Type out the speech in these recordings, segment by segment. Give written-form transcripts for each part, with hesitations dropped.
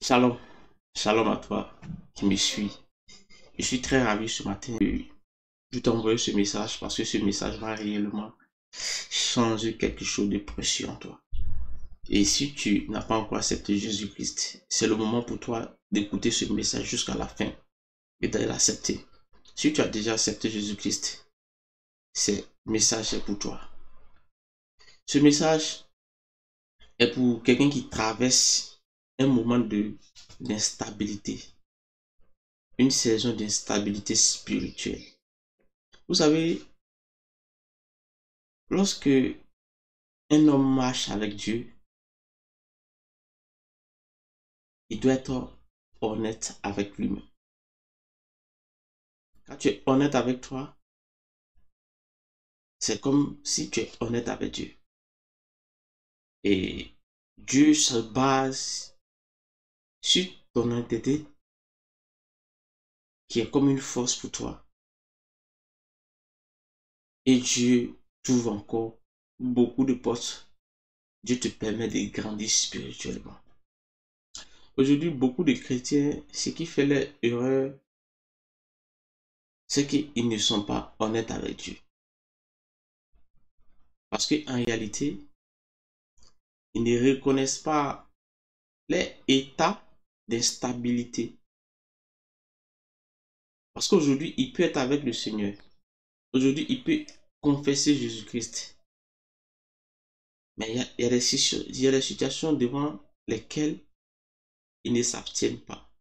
Shalom, shalom à toi qui me suis. Je suis très ravi ce matin de t'envoyer ce message parce que ce message va réellement changer quelque chose de précieux en toi. Et si tu n'as pas encore accepté Jésus-Christ, c'est le moment pour toi d'écouter ce message jusqu'à la fin et de l'accepter. Si tu as déjà accepté Jésus-Christ, ce message est pour toi. Ce message est pour quelqu'un qui traverse un moment d'instabilité, une saison d'instabilité spirituelle. Vous savez, lorsque un homme marche avec Dieu, il doit être honnête avec lui-même. Quand tu es honnête avec toi, c'est comme si tu es honnête avec Dieu. Et Dieu se base sur ton honnêteté qui est comme une force pour toi. Et Dieu t'ouvre encore beaucoup de portes. Dieu te permet de grandir spirituellement. Aujourd'hui, beaucoup de chrétiens, ce qui fait leur erreur, c'est qu'ils ne sont pas honnêtes avec Dieu. Parce qu'en réalité, ils ne reconnaissent pas les états d'instabilité. Parce qu'aujourd'hui, il peut être avec le Seigneur. Aujourd'hui, il peut confesser Jésus-Christ. Mais il y a des situations devant lesquelles ils ne s'abstiennent pas.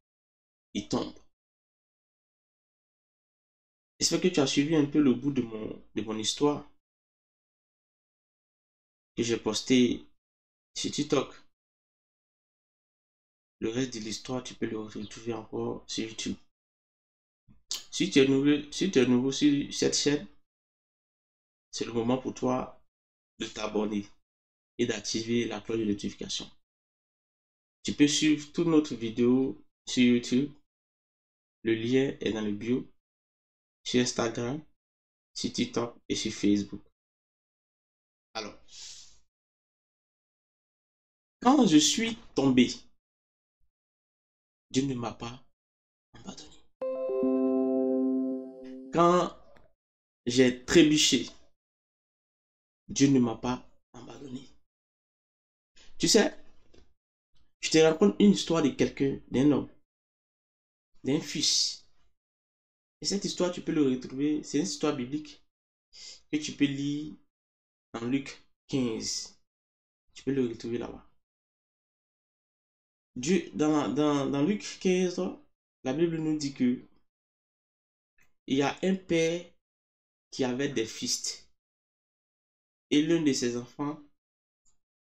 Ils tombent. J'espère que tu as suivi un peu le bout de mon histoire que j'ai posté sur TikTok. Le reste de l'histoire, tu peux le retrouver encore sur YouTube. Si tu es nouveau sur cette chaîne, c'est le moment pour toi de t'abonner et d'activer la cloche de notification. Tu peux suivre toutes notre vidéo sur YouTube. Le lien est dans le bio, sur Instagram, sur TikTok et sur Facebook. Alors, quand je suis tombé, Dieu ne m'a pas abandonné. Quand j'ai trébuché, Dieu ne m'a pas abandonné. Tu sais, je te raconte une histoire de quelqu'un, d'un homme, d'un fils. Et cette histoire, tu peux le retrouver, c'est une histoire biblique que tu peux lire dans Luc 15. Tu peux le retrouver là-bas. Dieu, dans Luc 15, la Bible nous dit que il y a un père qui avait des fils. Et l'un de ses enfants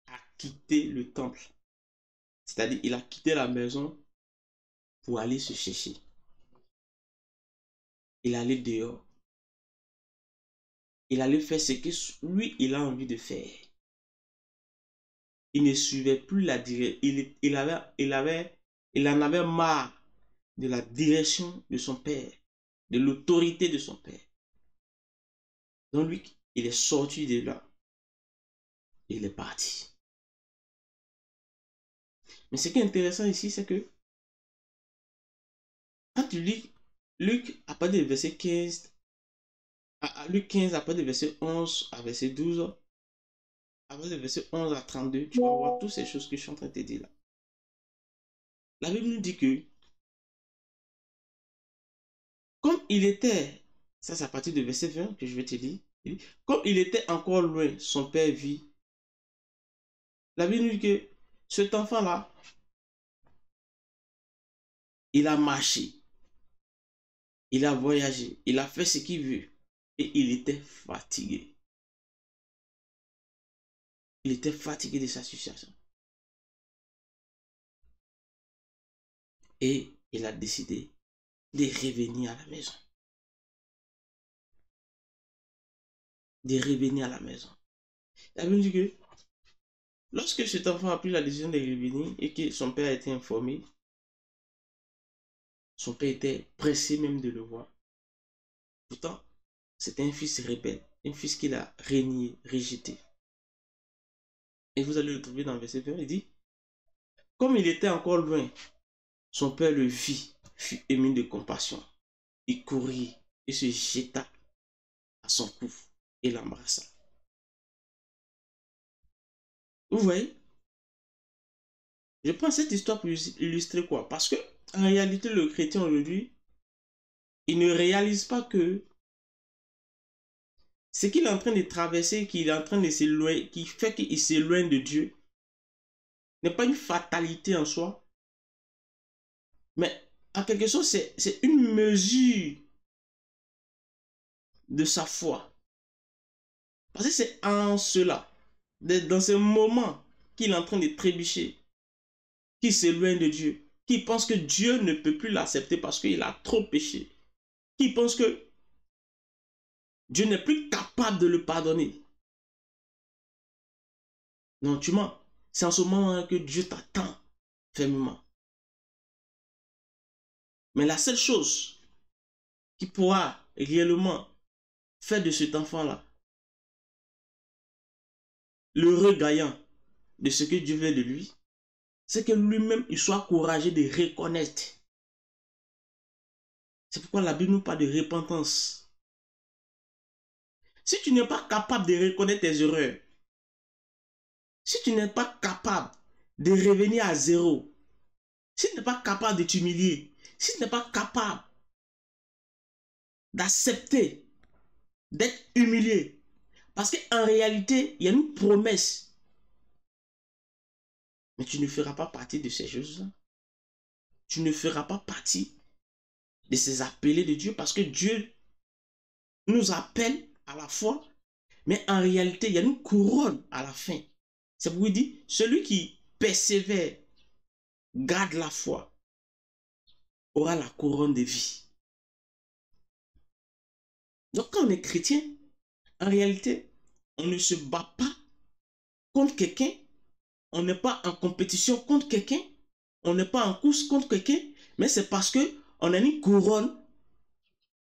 a quitté le temple. C'est-à-dire, il a quitté la maison pour aller se chercher. Il allait dehors. Il allait faire ce que lui, il a envie de faire. Il ne suivait plus la direction. Il en avait marre de la direction de son père, de l'autorité de son père. Donc lui, il est sorti de là. Il est parti. Mais ce qui est intéressant ici, c'est que quand tu lis Luc, à partir du verset 15, à Luc 15, à partir du verset 11 à verset 12, à partir du verset 11 à 32, tu vas voir toutes ces choses que je suis en train de te dire là. La Bible nous dit que, comme il était, ça c'est à partir du verset 20 que je vais te dire, comme il était encore loin, son père vit. La Bible nous dit que cet enfant-là, il a marché, il a voyagé, il a fait ce qu'il veut et il était fatigué. Il était fatigué de sa situation. Et il a décidé de revenir à la maison. De revenir à la maison. La Bible dit que lorsque cet enfant a pris la décision de revenir et que son père a été informé, son père était pressé même de le voir. Pourtant, c'était un fils rebelle, un fils qu'il a renié, rejeté. Et vous allez le trouver dans le verset 20, il dit, comme il était encore loin, Son père le vit, fut ému de compassion. Il courut et se jeta à son cou et l'embrassa. Vous voyez? Je prends cette histoire pour illustrer quoi? Parce que, en réalité, le chrétien aujourd'hui, il ne réalise pas que ce qu'il est en train de traverser, qu'il est en train de s'éloigner, qui fait qu'il s'éloigne de Dieu, n'est pas une fatalité en soi, mais en quelque sorte, c'est une mesure de sa foi. Parce que c'est en cela, dans ce moment qu'il est en train de trébucher, qu'il s'éloigne de Dieu, qu'il pense que Dieu ne peut plus l'accepter parce qu'il a trop péché, qu'il pense que Dieu n'est plus capable de le pardonner. Non, tu mens. C'est en ce moment que Dieu t'attend fermement. Mais la seule chose qui pourra réellement faire de cet enfant-là l'heureux gagnant de ce que Dieu veut de lui, c'est que lui-même, il soit courageux de reconnaître. C'est pourquoi la Bible nous parle de repentance. Si tu n'es pas capable de reconnaître tes erreurs, si tu n'es pas capable de revenir à zéro, si tu n'es pas capable de t'humilier, si tu n'es pas capable d'accepter, d'être humilié, parce qu'en réalité, il y a une promesse, mais tu ne feras pas partie de ces choses-là. Tu ne feras pas partie de ces appelés de Dieu, parce que Dieu nous appelle à la foi, mais en réalité, il y a une couronne à la fin. C'est pourquoi il dit, celui qui persévère, garde la foi, aura la couronne de vie. Donc quand on est chrétien, en réalité, on ne se bat pas contre quelqu'un, on n'est pas en compétition contre quelqu'un, on n'est pas en course contre quelqu'un, mais c'est parce qu'on a une couronne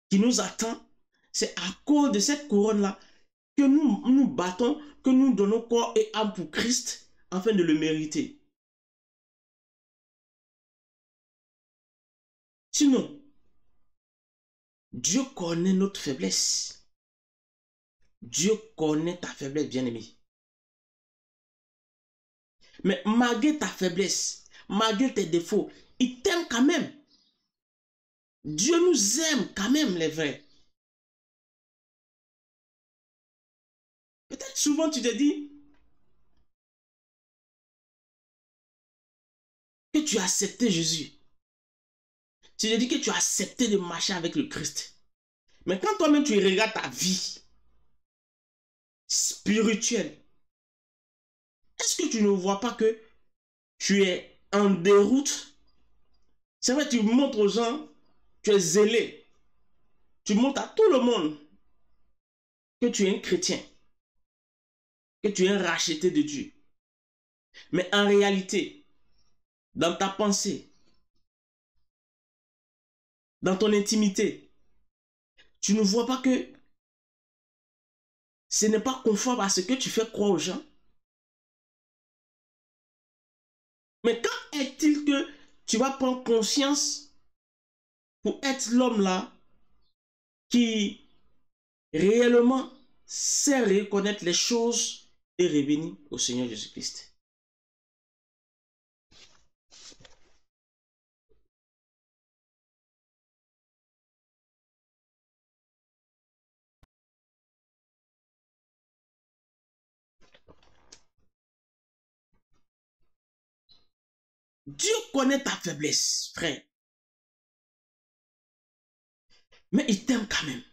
qui nous attend. C'est à cause de cette couronne-là que nous nous battons, que nous donnons corps et âme pour Christ, afin de le mériter. Sinon, Dieu connaît notre faiblesse. Dieu connaît ta faiblesse, bien-aimé. Mais malgré ta faiblesse, malgré tes défauts, il t'aime quand même. Dieu nous aime quand même, les vrais. Peut-être souvent tu te dis que tu as accepté Jésus. Tu te dis que tu as accepté de marcher avec le Christ. Mais quand toi-même tu regardes ta vie spirituelle, est-ce que tu ne vois pas que tu es en déroute? C'est vrai, tu montres aux gens, tu es zélé. Tu montres à tout le monde que tu es un chrétien, que tu es un racheté de Dieu. Mais en réalité, dans ta pensée, dans ton intimité, tu ne vois pas que ce n'est pas conforme à ce que tu fais croire aux gens. Mais quand est-il que tu vas prendre conscience pour être l'homme là qui réellement sait reconnaître les choses et revenir au Seigneur Jésus-Christ? Dieu connaît ta faiblesse, frère. Mais il t'aime quand même.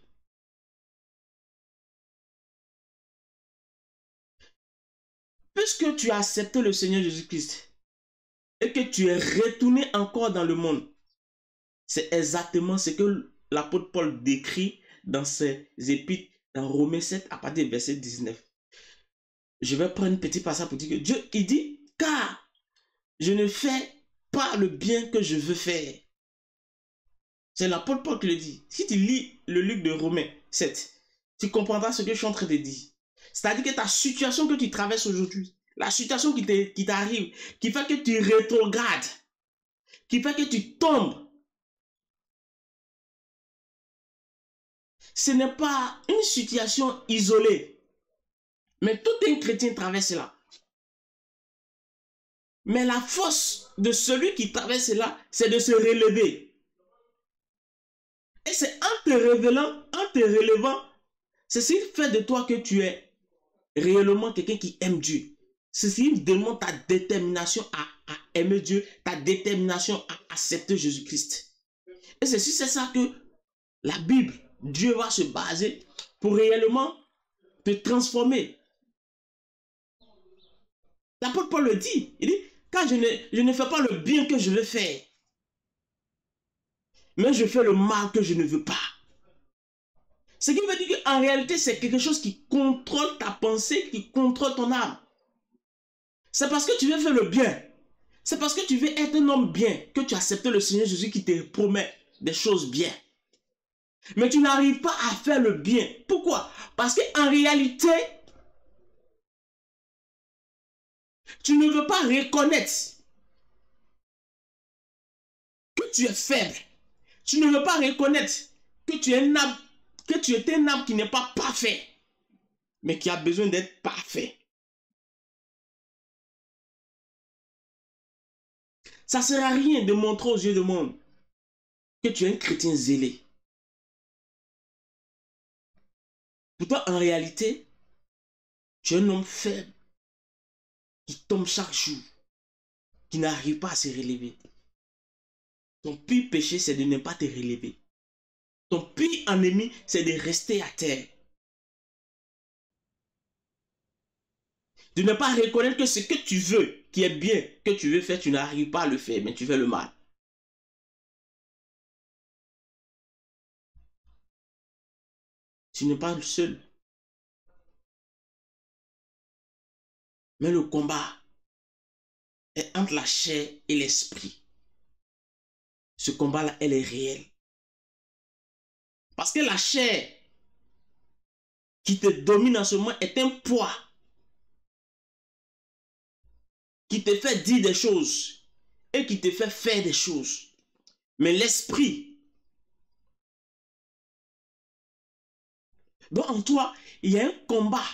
Puisque tu as accepté le Seigneur Jésus-Christ et que tu es retourné encore dans le monde, c'est exactement ce que l'apôtre Paul décrit dans ses épîtres, dans Romains 7, à partir du verset 19. Je vais prendre un petit passage pour dire que Dieu, il dit, car je ne fais pas le bien que je veux faire. C'est l'apôtre Paul qui le dit. Si tu lis le livre de Romains 7, tu comprendras ce que je suis en train de dire. C'est-à-dire que ta situation que tu traverses aujourd'hui, la situation qui t'arrive, qui fait que tu rétrogrades, qui fait que tu tombes. Ce n'est pas une situation isolée. Mais tout un chrétien traverse cela. Mais la force de celui qui traverse cela, c'est de se relever. Et c'est en te relevant, c'est ce qui fait de toi que tu es réellement quelqu'un qui aime Dieu. Ceci demande ta détermination à aimer Dieu, ta détermination à accepter Jésus-Christ. Et c'est ça que la Bible, Dieu va se baser pour réellement te transformer. L'apôtre Paul le dit, il dit, car je ne fais pas le bien que je veux faire, mais je fais le mal que je ne veux pas. Ce qui veut dire qu'en réalité, c'est quelque chose qui contrôle ta pensée, qui contrôle ton âme. C'est parce que tu veux faire le bien. C'est parce que tu veux être un homme bien que tu acceptes le Seigneur Jésus qui te promet des choses bien. Mais tu n'arrives pas à faire le bien. Pourquoi? Parce qu'en réalité, tu ne veux pas reconnaître que tu es faible. Tu ne veux pas reconnaître que tu es un âme qui n'est pas parfait, mais qui a besoin d'être parfait. Ça ne sert à rien de montrer aux yeux du monde que tu es un chrétien zélé. Pourtant, en réalité, tu es un homme faible qui tombe chaque jour, qui n'arrive pas à se relever. Ton pire péché, c'est de ne pas te relever. Ton pire ennemi, c'est de rester à terre. De ne pas reconnaître que ce que tu veux, qui est bien, que tu veux faire, tu n'arrives pas à le faire, mais tu fais le mal. Tu n'es pas le seul. Mais le combat est entre la chair et l'esprit. Ce combat-là, elle est réelle. Parce que la chair qui te domine en ce moment est un poids qui te fait dire des choses et qui te fait faire des choses. Mais l'esprit, donc en toi, il y a un combat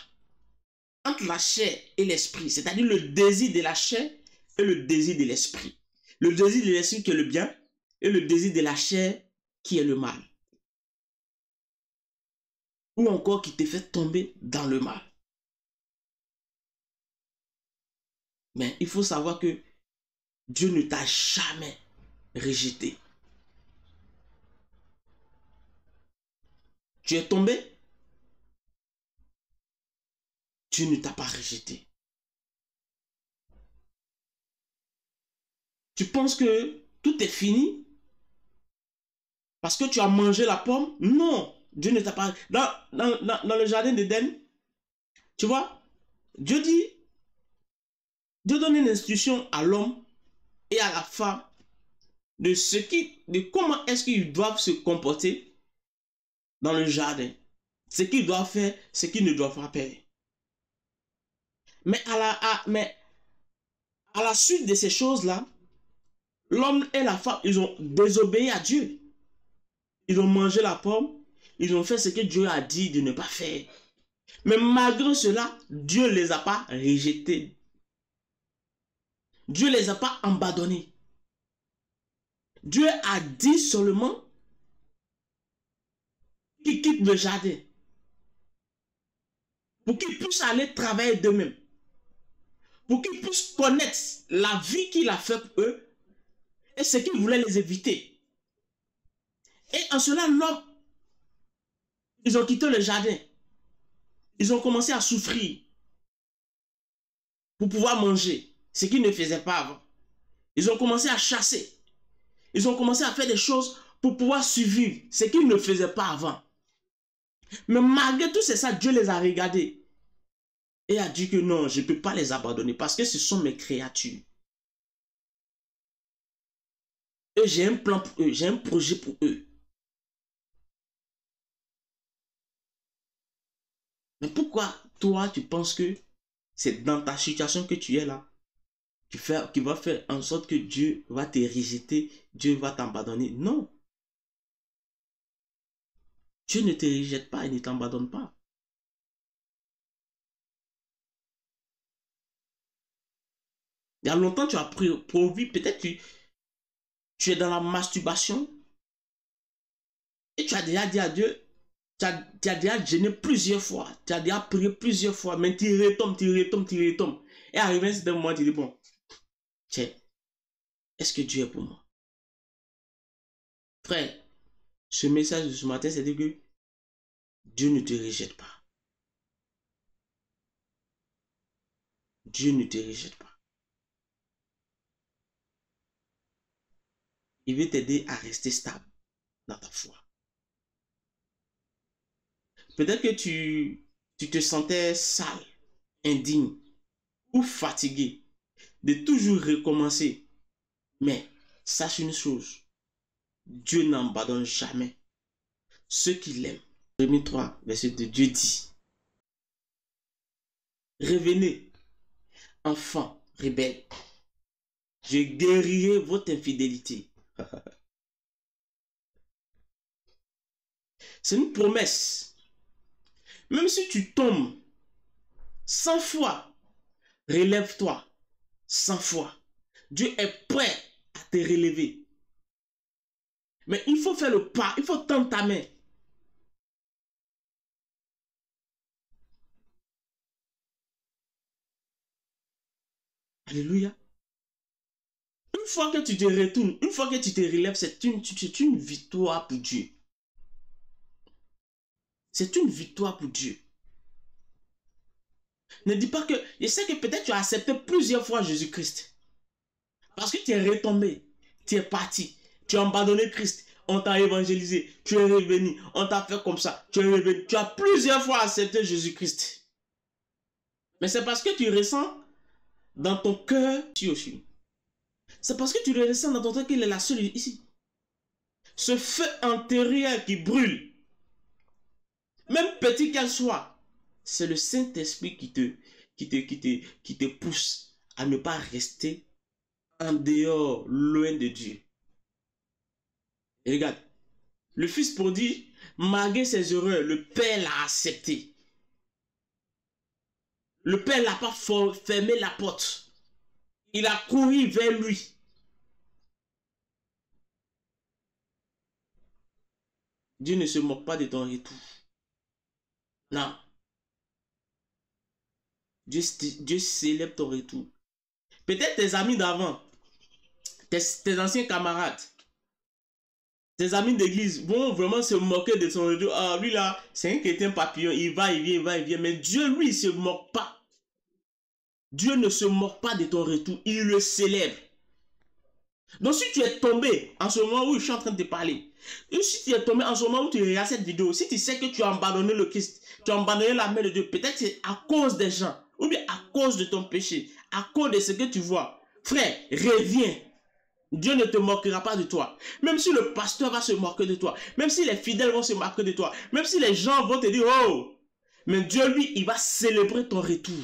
entre la chair et l'esprit, c'est-à-dire le désir de la chair et le désir de l'esprit. Le désir de l'esprit qui est le bien et le désir de la chair qui est le mal. Ou encore qui te fait tomber dans le mal. Mais il faut savoir que Dieu ne t'a jamais rejeté. Tu es tombé, Dieu ne t'a pas rejeté. Tu penses que tout est fini parce que tu as mangé la pomme? Non, Dieu ne t'a pas... Dans le jardin d'Éden, tu vois, Dieu donne une instruction à l'homme et à la femme de comment est-ce qu'ils doivent se comporter dans le jardin. Ce qu'ils doivent faire, ce qu'ils ne doivent pas faire. Mais à la suite de ces choses-là, l'homme et la femme, ils ont désobéi à Dieu. Ils ont mangé la pomme, ils ont fait ce que Dieu a dit de ne pas faire. Mais malgré cela, Dieu ne les a pas rejetés. Dieu ne les a pas abandonnés. Dieu a dit seulement qu'ils quittent le jardin pour qu'ils puissent aller travailler d'eux-mêmes, pour qu'ils puissent connaître la vie qu'il a fait pour eux et ce qu'il voulait les éviter. Et en cela, l'homme, ils ont quitté le jardin. Ils ont commencé à souffrir pour pouvoir manger, ce qu'ils ne faisaient pas avant. Ils ont commencé à chasser. Ils ont commencé à faire des choses pour pouvoir survivre, ce qu'ils ne faisaient pas avant. Mais malgré tout ça, Dieu les a regardés et a dit que non, je ne peux pas les abandonner parce que ce sont mes créatures. Et j'ai un plan pour eux, j'ai un projet pour eux. Mais pourquoi toi, tu penses que c'est dans ta situation que tu es là? qui va faire en sorte que Dieu va te rejeter, Dieu va t'abandonner. Non. Dieu ne te rejette pas et ne t'abandonne pas. Il y a longtemps, tu as prévu, peut-être tu es dans la masturbation et tu as déjà dit à Dieu, tu as déjà jeûné plusieurs fois, tu as déjà prié plusieurs fois, mais tu retombes. Et arrivé à un certain moment, tu dis, bon, tiens, est-ce que Dieu est pour moi? Frère, ce message de ce matin, c'est de que Dieu ne te rejette pas. Dieu ne te rejette pas. Il veut t'aider à rester stable dans ta foi. Peut-être que tu te sentais sale, indigne ou fatigué de toujours recommencer. Mais sache une chose, Dieu n'abandonne jamais ceux qui l'aiment. Jérémie 3, verset 2, Dieu dit, revenez, enfants rebelles, je guérirai votre infidélité. C'est une promesse. Même si tu tombes 100 fois, relève-toi 100 fois. Dieu est prêt à te relever. Mais il faut faire le pas, il faut tendre ta main. Alléluia. Une fois que tu te retournes, une fois que tu te relèves, c'est une victoire pour Dieu. C'est une victoire pour Dieu. Ne dis pas que, je sais que peut-être tu as accepté plusieurs fois Jésus-Christ. Parce que tu es retombé, tu es parti, tu as abandonné Christ, on t'a évangélisé, tu es revenu, on t'a fait comme ça, tu es revenu. Tu as plusieurs fois accepté Jésus-Christ. Mais c'est parce que tu ressens dans ton cœur, c'est parce que tu le ressens dans ton cœur qu'il est la seule ici. Ce feu intérieur qui brûle, même petit qu'elle soit, c'est le Saint-Esprit qui te pousse à ne pas rester en dehors, loin de Dieu. Et regarde, le fils prodigue, malgré ses erreurs, le père l'a accepté. Le père n'a pas fermé la porte. Il a couru vers lui. Dieu ne se moque pas de ton retour. Non. Dieu célèbre ton retour. Peut-être tes amis d'avant, tes anciens camarades, tes amis d'église vont vraiment se moquer de son retour. Ah, lui là, c'est un chrétien papillon. Il va, il vient. Mais Dieu, lui, il ne se moque pas. Dieu ne se moque pas de ton retour. Il le célèbre. Donc si tu es tombé en ce moment où je suis en train de te parler, et si tu es tombé en ce moment où tu regardes cette vidéo, si tu sais que tu as abandonné le Christ, tu as abandonné la main de Dieu, peut-être c'est à cause des gens, ou bien à cause de ton péché, à cause de ce que tu vois. Frère, reviens. Dieu ne te moquera pas de toi. Même si le pasteur va se moquer de toi, même si les fidèles vont se moquer de toi, même si les gens vont te dire, oh, mais Dieu, lui, il va célébrer ton retour.